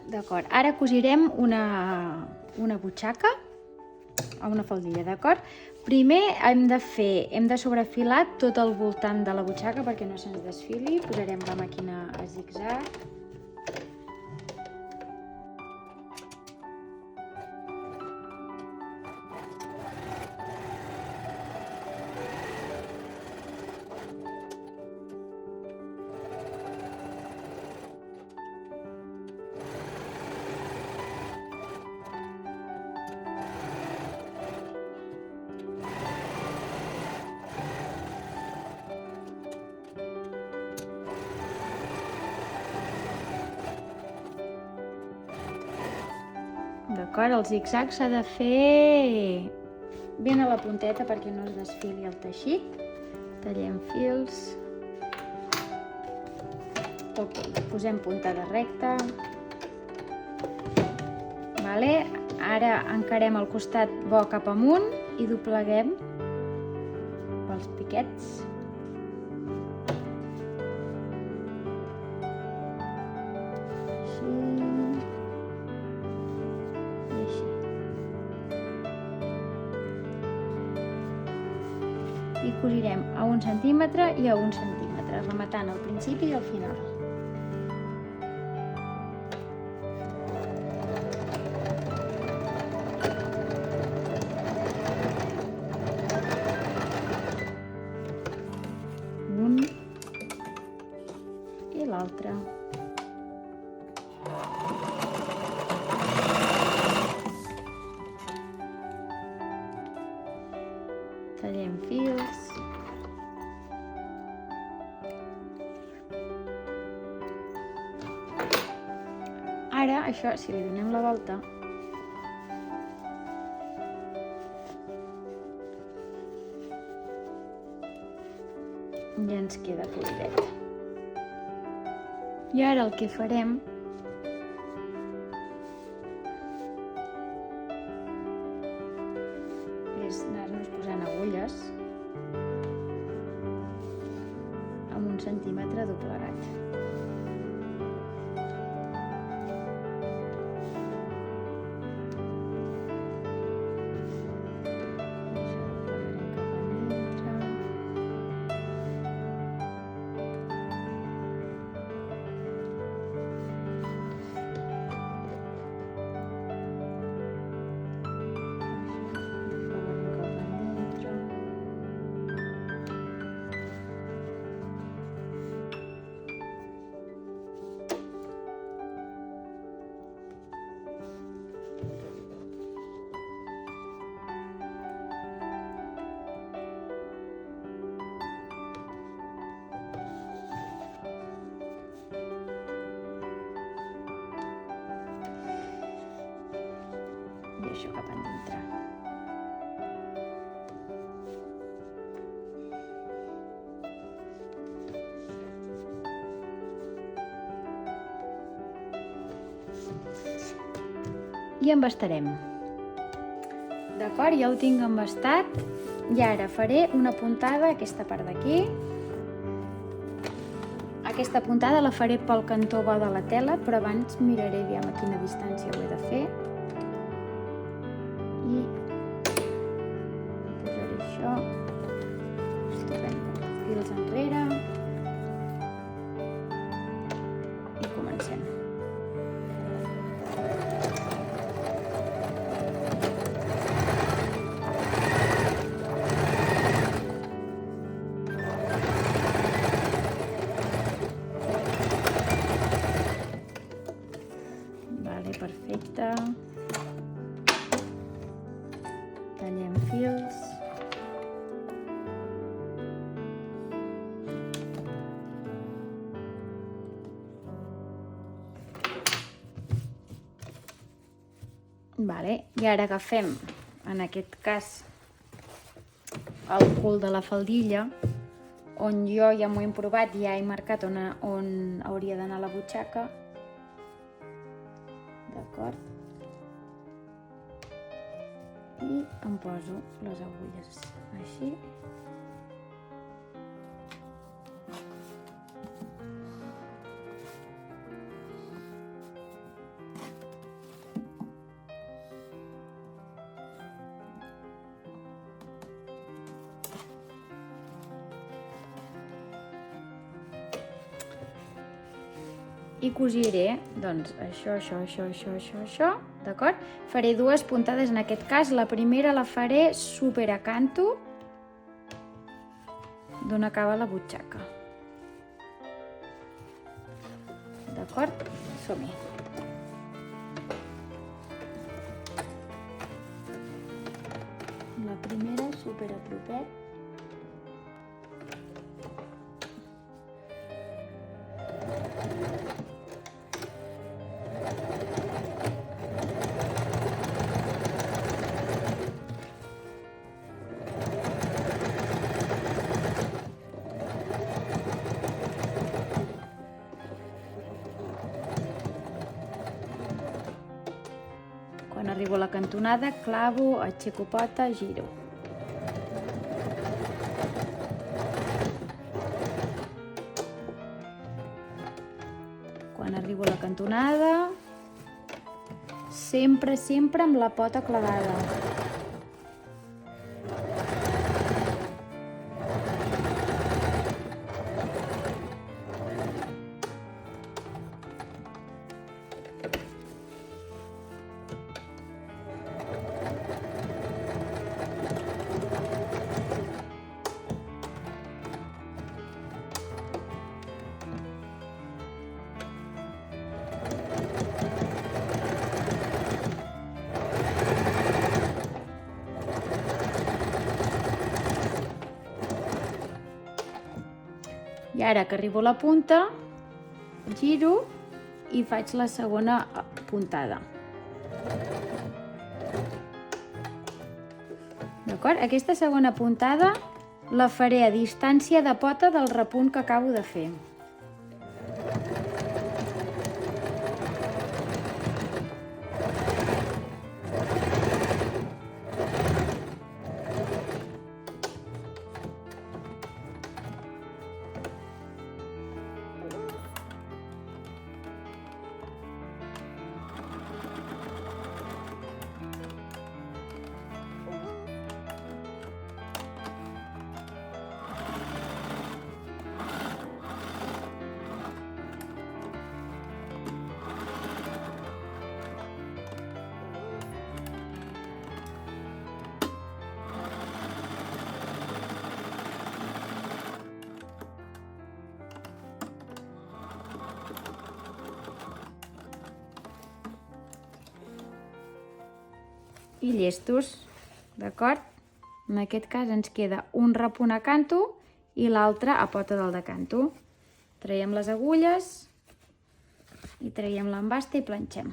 D'acord, ara cosirem una butxaca a una faldilla, d'acord? Primer hem de sobrefilar tot el voltant de la butxaca perquè no se'ns desfili. Posarem la màquina a zig-zag. D'acord, el zig-zag s'ha de fer ben a la punteta perquè no es desfili el teixit. Tallem fils. Ok, posem puntada recta. Vale. Ara encarem el costat bo cap amunt i dobleguem pels piquets. I cosirem a 1 centímetre i a 1 centímetre, rematant al principi i al final. Un i l'altre. Tallem fils. Ara, això, si li donem la volta, ja ens queda polidet. I ara el que farem és anar-nos posant agulles amb 1 centímetre doblegat. I això cap endintre. I embastarem. D'acord, ja ho tinc embastat. I ara faré una puntada, aquesta part d'aquí. Aquesta puntada la faré pel cantó bo de la tela, però abans miraré aviam a quina distància ho he de fer. I posaré això, estirem fils enrere i comencem. Vale, perfecte. Tallem fils. Vale, i ara agafem, en aquest cas, el cul de la faldilla, on jo ja m'ho he provat i ja he marcat on hauria d'anar la butxaca. D'acord? I em poso les agulles així. i cosiré, doncs, això, d'acord? Faré dues puntades en aquest cas. La primera la faré super a canto d'on acaba la butxaca. D'acord? Som-hi. La primera super a propet. Quan arribo a la cantonada, clavo, aixeco pota, giro. Quan arribo a la cantonada, sempre amb la pota clavada. I ara que arribo a la punta, giro i faig la segona puntada. D'acord? Aquesta segona puntada la faré a distància de pota del repunt que acabo de fer. I llestos, d'acord? En aquest cas ens queda un repunt a canto i l'altre a pota del decanto. Traiem les agulles i traiem l'embasta i planxem.